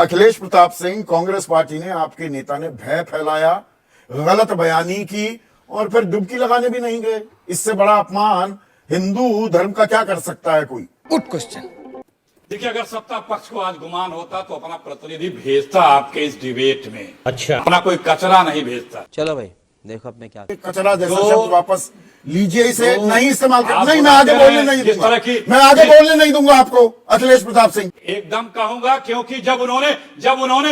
Akhilesh Pratap Singh, Congress party ने, आपके नेता ने भय फैलाया, गलत बयानी की और फिर डुबकी लगाने भी नहीं गए। इससे बड़ा अपमान हिंदू धर्म का क्या कर सकता है कोई? Good question. देखिए, अगर सत्ता पक्ष को आज गुमान होता तो अपना प्रतिनिधि भेजता आपके इस डिबेट में। अच्छा, अपना कोई कचरा नहीं भेजता। चलो भाई देखो अपने क्या कचरा जैसा जो- शब्द वापस लीजिए, इसे नहीं इस्तेमाल कर। आप नहीं, मैं आगे बताते बोलने हैं नहीं जिस दूंगा, तरह की- मैं आगे बोलने नहीं दूंगा आपको अखिलेश प्रताप सिंह। एकदम कहूंगा, क्योंकि जब उन्होंने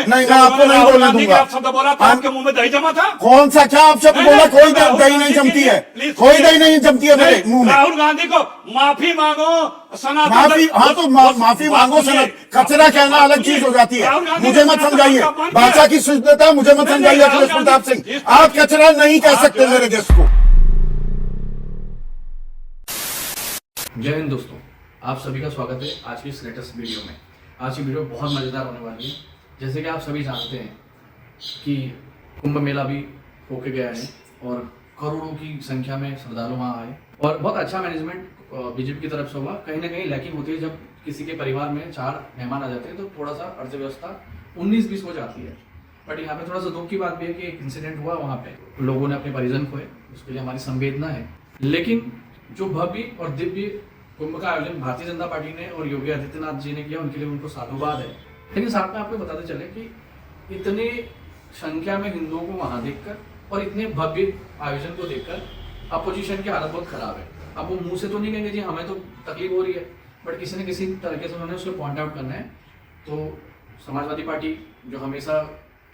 नहीं, मैं आपको नहीं राहुल बोलने गांधी दूंगा। के आप शब्द बोला तो आपके मुंह में दही जमा था। कौन सा क्या आप शब्द नहीं, बोला? नहीं, कोई राहुल दही गांधी नहीं के जमती लिए है, प्लीज कोई सुनिए। दही नहीं जमती है मेरे नहीं, मुंह में। राहुल गांधी को माफी मांगो, सनातन माफी, हाँ तो माफी मांगो सना, कचरा कहना अलग चीज हो जाती है। मुझे मत समझाइए भाषा की शुद्धता, मुझे मत समझाइए अखिलेश प्रताप सिंह। आप कचरा नहीं कह सकते मेरे देश को। जय हिंद दोस्तों, आप सभी का स्वागत है आज की इस लेटेस्ट वीडियो में। आज की वीडियो बहुत मज़ेदार होने वाली है। जैसे कि आप सभी जानते हैं कि कुंभ मेला भी होके गया है और करोड़ों की संख्या में श्रद्धालु वहाँ आए और बहुत अच्छा मैनेजमेंट बीजेपी की तरफ से हुआ। कहीं ना कहीं लैकिंग होती है जब किसी के परिवार में 4 मेहमान आ जाते हैं तो थोड़ा सा अर्थव्यवस्था 19-20 हो जाती है। बट यहाँ पे थोड़ा सा दुख की बात भी है कि एक इंसिडेंट हुआ, वहाँ पे लोगों ने अपने परिजन खोए, उसके लिए हमारी संवेदना है। लेकिन जो भव्य और दिव्य कुंभ का आयोजन भारतीय जनता पार्टी ने और योगी आदित्यनाथ जी ने किया, उनके लिए उनको साधुवाद है। लेकिन साथ में आपको बताते चले कि इतनी संख्या में हिंदुओं को वहां देखकर और इतने भव्य आयोजन को देखकर अपोजिशन की हालत बहुत खराब है। अब वो मुंह से तो नहीं कहेंगे जी हमें तो तकलीफ हो रही है, बट किसी न किसी तरीके से उन्होंने उसको पॉइंट आउट करना है। तो समाजवादी पार्टी जो हमेशा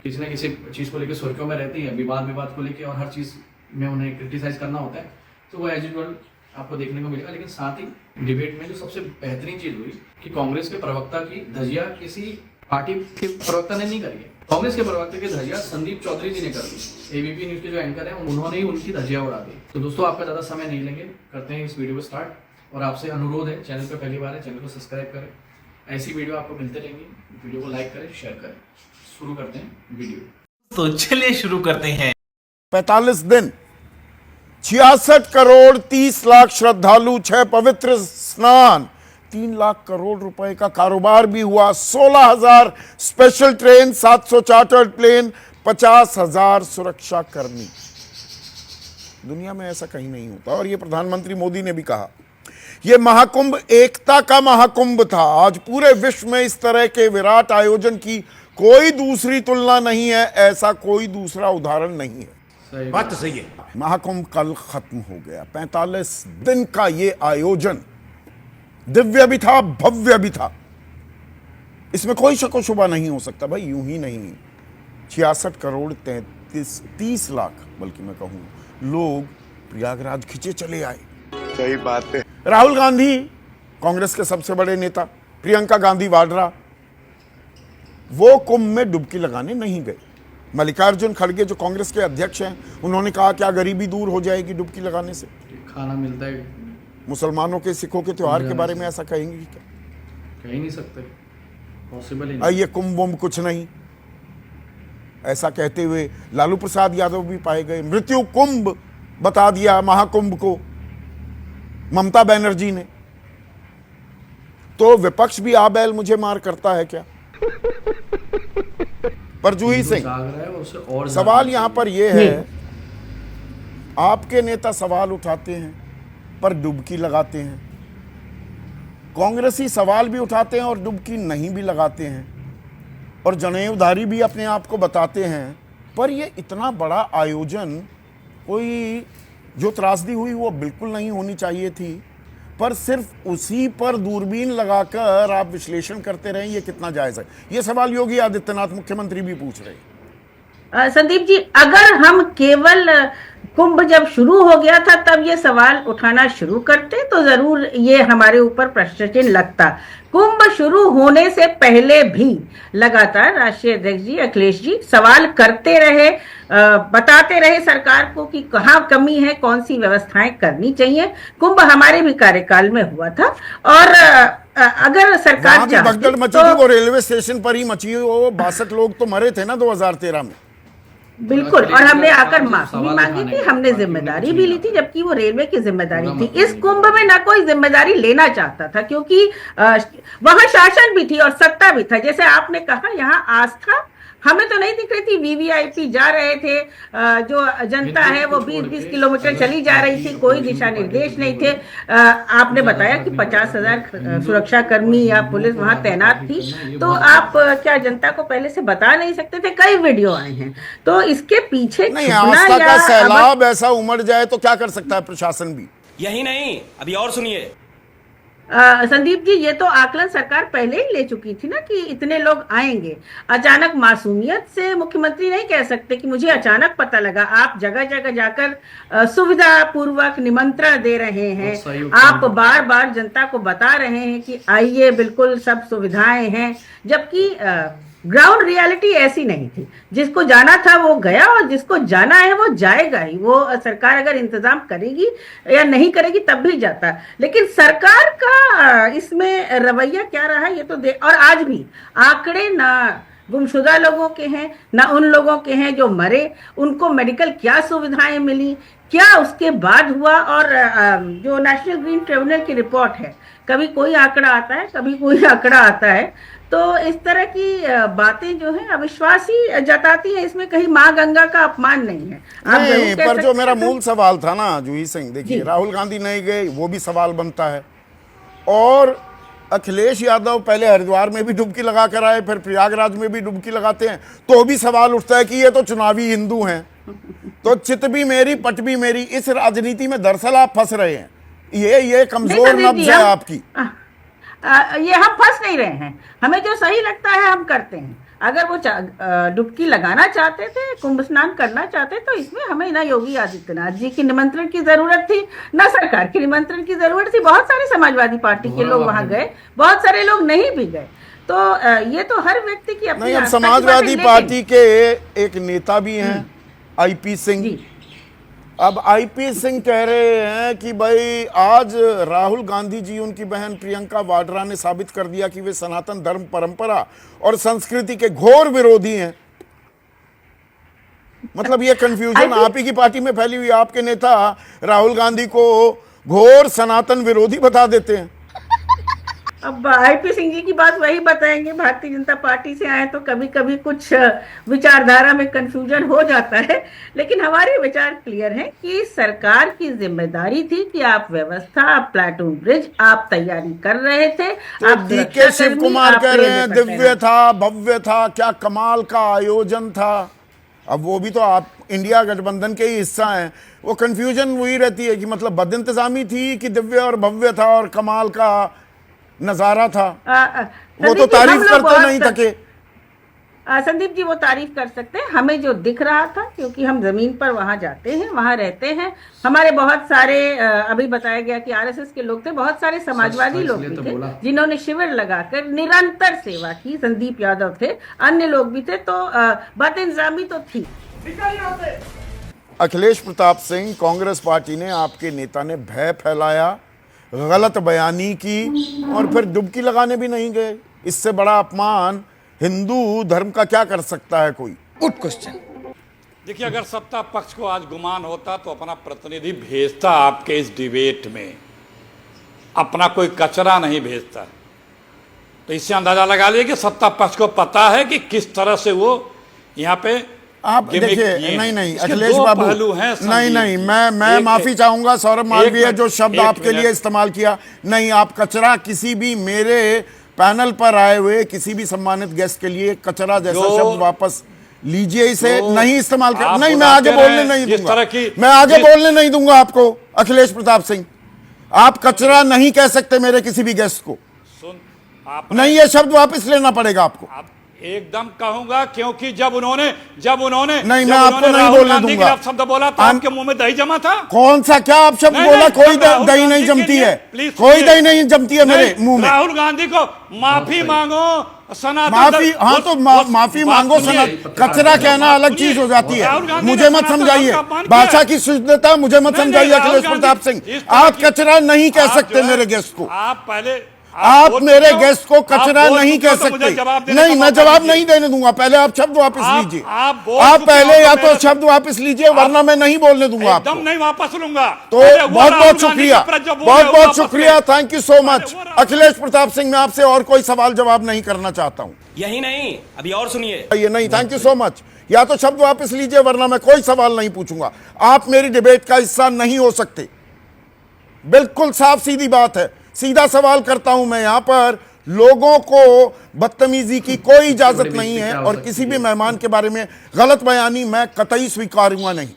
किसी न किसी चीज़ को लेकर सुर्खियों में रहती है, विवाद को लेकर, और हर चीज़ में उन्हें क्रिटिसाइज करना होता है, तो वो एज यूजुअल आपको देखने को मिलेगा। लेकिन साथ ही डिबेट में जो सबसे बेहतरीन चीज हुई कि कांग्रेस के प्रवक्ता की धजिया किसी पार्टी के प्रवक्ता ने नहीं करी है। कांग्रेस के प्रवक्ता की धजिया संदीप चौधरी जी ने कर दी। एबीपी न्यूज के जो एंकर हैं उन्होंने ही उनकी धजिया उड़ा दी। तो दोस्तों आपका ज्यादा समय नहीं लेंगे, करते हैं इस वीडियो को स्टार्ट। और आपसे अनुरोध है, चैनल पर पहली बार है, चैनल को सब्सक्राइब करें। ऐसी वीडियो आपको मिलते रहेंगी। वीडियो को लाइक करें, शेयर करें। शुरू करते हैं वीडियो। तो चलिए शुरू करते हैं। 45 दिन, 66 करोड़ 30 लाख श्रद्धालु, 6 पवित्र स्नान, 3 लाख करोड़ रुपए का कारोबार भी हुआ, 16,000 स्पेशल ट्रेन, 700 चार्टर्ड प्लेन, 50,000 सुरक्षा कर्मी। दुनिया में ऐसा कहीं नहीं होता। और ये प्रधानमंत्री मोदी ने भी कहा, यह महाकुंभ एकता का महाकुंभ था। आज पूरे विश्व में इस तरह के विराट आयोजन की कोई दूसरी तुलना नहीं है, ऐसा कोई दूसरा उदाहरण नहीं है। बात तो सही है। महाकुंभ कल खत्म हो गया। 45 दिन का ये आयोजन दिव्य भी था, भव्य भी था, इसमें कोई शक शुबा नहीं हो सकता। भाई यूं ही नहीं, 66 करोड़ 30 लाख बल्कि मैं कहूं लोग प्रयागराज खिंचे चले आए। सही बात है। राहुल गांधी, कांग्रेस के सबसे बड़े नेता, प्रियंका गांधी वाड्रा, वो कुंभ में डुबकी लगाने नहीं गए। मल्लिकार्जुन खड़गे जो कांग्रेस के अध्यक्ष हैं, उन्होंने कहा क्या गरीबी दूर हो जाएगी डुबकी लगाने से? खाना मिलता है। मुसलमानों के, सिखों के त्योहार के बारे में ऐसा कहेंगे क्या? कह ही नहीं सकते, पॉसिबल ही नहीं। ये कुंभ वुंभ कुछ नहीं, ऐसा कहते हुए लालू प्रसाद यादव भी पाए गए। मृत्यु कुंभ बता दिया महाकुंभ को ममता बनर्जी ने। तो विपक्ष भी आ बैल मुझे मार करता है क्या? पर जूही सिंह, सवाल यहां पर यह है, आपके नेता सवाल उठाते हैं पर डुबकी लगाते हैं, कांग्रेसी सवाल भी उठाते हैं और डुबकी नहीं भी लगाते हैं, और जनेऊधारी भी अपने आप को बताते हैं। पर यह इतना बड़ा आयोजन, कोई जो त्रासदी हुई वो बिल्कुल नहीं होनी चाहिए थी, पर सिर्फ उसी पर दूरबीन लगाकर आप विश्लेषण करते रहे, ये कितना जायज है? ये सवाल योगी आदित्यनाथ मुख्यमंत्री भी पूछ रहे हैं। संदीप जी, अगर हम केवल कुंभ जब शुरू हो गया था तब ये सवाल उठाना शुरू करते तो जरूर ये हमारे ऊपर प्रश्न चिन्ह लगता। कुंभ शुरू होने से पहले भी लगातार राष्ट्रीय अध्यक्ष जी अखिलेश जी सवाल करते रहे, बताते रहे सरकार को कि कहाँ कमी है, कौन सी व्यवस्थाएं करनी चाहिए। कुंभ हमारे भी कार्यकाल में हुआ था और अगर सरकार भगदड़ मची थी वो रेलवे स्टेशन पर ही मची। वो 62 लोग तो मरे थे ना 2013 में। बिल्कुल, और हमने आकर माफी भी मांगी थी, हमने पार्टी जिम्मेदारी में भी कुछ ली थी, जबकि वो रेलवे की जिम्मेदारी पूरा थी। मतलब इस कुंभ में ना कोई जिम्मेदारी लेना चाहता था, क्योंकि वहां शासन भी थी और सत्ता भी था। जैसे आपने कहा, यहाँ आस्था हमें तो नहीं दिख रही थी। वीवीआईपी जा रहे थे, जो जनता है वो 20-20 किलोमीटर चली जा रही थी, कोई दिशा निर्देश नहीं थे। आपने बताया कि 50,000 सुरक्षा कर्मी या पुलिस वहां तैनात थी, तो आप क्या जनता को पहले से बता नहीं सकते थे? कई वीडियो आए हैं, तो इसके पीछे नहीं, छुपना आस्था या का सैलाब ऐसा उमड़ जाए तो क्या कर सकता है प्रशासन भी? यही नहीं, अभी और सुनिए। संदीप जी, ये तो आकलन सरकार पहले ही ले चुकी थी ना कि इतने लोग आएंगे। अचानक मासूमियत से मुख्यमंत्री नहीं कह सकते कि मुझे अचानक पता लगा। आप जगह जगह जाकर सुविधा पूर्वक निमंत्रण दे रहे हैं, आप बार बार जनता को बता रहे हैं कि आइए, बिल्कुल सब सुविधाएं हैं, जबकि ग्राउंड रियलिटी ऐसी नहीं थी। जिसको जाना था वो गया, और जिसको जाना है वो जाएगा ही। वो सरकार अगर इंतजाम करेगी या नहीं करेगी तब भी जाता। लेकिन सरकार का इसमें रवैया क्या रहा ये तो और आज भी आंकड़े ना गुमशुदा लोगों के हैं ना उन लोगों के हैं जो मरे, उनको मेडिकल क्या सुविधाएं मिली, क्या उसके बाद हुआ। और जो नेशनल ग्रीन ट्रिब्यूनल की रिपोर्ट है, कभी कोई आंकड़ा आता है, कभी कोई आंकड़ा आता है, तो इस तरह की बातें जो है अविश्वास ही जताती है। इसमें कहीं माँ गंगा का अपमान नहीं है। नहीं, पर जो मेरा मूल सवाल था ना जूही सिंह, देखिए राहुल गांधी नहीं गए वो भी सवाल बनता है, और अखिलेश यादव पहले हरिद्वार में भी डुबकी लगा कर आए, फिर प्रयागराज में भी डुबकी लगाते हैं, तो भी सवाल उठता है कि ये तो चुनावी हिंदू हैं, तो चित भी मेरी पट भी मेरी। इस राजनीति में दरअसल आप फंस रहे हैं। ये कमजोर नब्ज है आपकी। ये हम फंस नहीं रहे हैं, हमें जो सही लगता है हम करते हैं। अगर वो डुबकी लगाना चाहते थे, कुंभ स्नान करना चाहते, तो इसमें हमें ना योगी आदित्यनाथ जी की निमंत्रण की जरूरत थी, ना सरकार की निमंत्रण की जरूरत थी। बहुत सारे समाजवादी पार्टी के लोग वहां गए, बहुत सारे लोग नहीं भी गए। तो ये तो हर व्यक्ति की अपनी नहीं, अब आस्था की समाजवादी बात है, पार्टी के एक नेता भी हैं आईपी सिंह। अब आईपी सिंह कह रहे हैं कि भाई आज राहुल गांधी जी, उनकी बहन प्रियंका वाड्रा ने साबित कर दिया कि वे सनातन धर्म, परंपरा और संस्कृति के घोर विरोधी हैं। मतलब ये कंफ्यूजन आप ही की पार्टी में फैली हुई। आपके नेता राहुल गांधी को घोर सनातन विरोधी बता देते हैं। अब आईपी सिंह जी की बात वही बताएंगे, भारतीय जनता पार्टी से आए तो कभी कभी कुछ विचारधारा में कंफ्यूजन हो जाता है। लेकिन हमारे विचार क्लियर हैं कि सरकार की जिम्मेदारी थी कि आप व्यवस्था, आप प्लाटून ब्रिज आप तैयारी कर रहे थे। तो आप डीके शिव कुमार कह रहे हैं दिव्य था, भव्य था, क्या कमाल का आयोजन था। अब वो भी तो आप इंडिया गठबंधन के ही हिस्सा हैं। वो कंफ्यूजन वही रहती है कि मतलब बद इंतजामी थी कि दिव्य और भव्य था और कमाल का नजारा था। वो तो तारीफ करते नहीं थके। संदीप जी, वो तारीफ कर सकते हैं। हमें जो दिख रहा था, क्योंकि हम जमीन पर वहां जाते हैं, वहां रहते हैं, हमारे बहुत सारे अभी बताया गया कि आरएसएस के लोग थे, बहुत सारे समाजवादी लोग भी थे जिन्होंने शिविर लगाकर निरंतर सेवा की। संदीप यादव थे, अन्य लोग भी थे, तो बद इंतजामी तो थी। अखिलेश प्रताप सिंह, कांग्रेस पार्टी ने, आपके नेता ने भय फैलाया, गलत बयानी की, और फिर डुबकी लगाने भी नहीं गए। इससे बड़ा अपमान हिंदू धर्म का क्या कर सकता है कोई? Good question. देखिए, अगर सत्ता पक्ष को आज गुमान होता तो अपना प्रतिनिधि भेजता आपके इस डिबेट में, अपना कोई कचरा नहीं भेजता। तो इससे अंदाजा लगा लिया कि सत्ता पक्ष को पता है कि किस तरह से वो यहाँ पे आप देखिए। नहीं अखिलेश बाबू, नहीं मैं माफी चाहूंगा सौरभ मालवीय, जो शब्द आपके लिए इस्तेमाल किया। नहीं, आप कचरा किसी भी मेरे पैनल पर आए हुए किसी भी सम्मानित गेस्ट के लिए कचरा जैसा शब्द वापस लीजिए, इसे नहीं इस्तेमाल कर। नहीं, मैं आगे बोलने नहीं दूंगा, मैं आगे बोलने नहीं दूंगा आपको। अखिलेश प्रताप सिंह, आप कचरा नहीं कह सकते मेरे किसी भी गेस्ट को। नहीं, ये शब्द वापस लेना पड़ेगा आपको। एकदम कहूंगा, क्योंकि जब उन्होंने नहीं, मैं आपको नहीं बोलने दूंगा। शब्द बोला तो आपके मुंह में दही जमा था। कौन सा, क्या आप शब्द बोला? कोई दही नहीं जमती है, कोई दही नहीं जमती है मेरे मुंह में। राहुल गांधी को माफी मांगो, माफी, हाँ तो माफी मांगो। कचरा कहना अलग चीज हो जाती है, मुझे मत समझाइए। भाषा की शुद्धता मुझे मत समझाइए अखिलेश प्रताप सिंह। आप कचरा नहीं कह सकते मेरे गेस्ट को। आप पहले आप बोल मेरे चुके हो, गेस्ट को आप कचरा बोल नहीं चुके कह हो तो मुझे सकते। जवाब देने नहीं, का मैं मौका जवाब दीजिए। नहीं देने दूंगा। पहले आप शब्द वापस आप- लीजिए। आप बोल आप चुके हो पहले तो या तो मेरे- शब्द वापस लीजिए, वरना मैं नहीं बोलने दूंगा एकदम आपको। नहीं वापस लूंगा। तो अरे वो बहुत राहुल बहुत गांधी शुक्रिया, का प्रेस जो बोले बहुत वो बहुत वापस शुक्रिया, ले। Thank you so much. वो राहुल- अखिलेश प्रताप सिंह, मैं आपसे और कोई सवाल जवाब नहीं करना चाहता हूं। यही नहीं, अभी और सुनिए। ये नहीं, थैंक यू सो मच। या तो शब्द वापस लीजिए, वरना मैं कोई सवाल नहीं पूछूंगा। आप मेरी डिबेट का हिस्सा नहीं हो सकते। बिल्कुल साफ सीधी बात है, सीधा सवाल करता हूं मैं। यहां पर लोगों को बदतमीजी की कोई इजाजत नहीं है, और किसी भी मेहमान के बारे में गलत बयानी मैं कतई स्वीकारूंगा नहीं।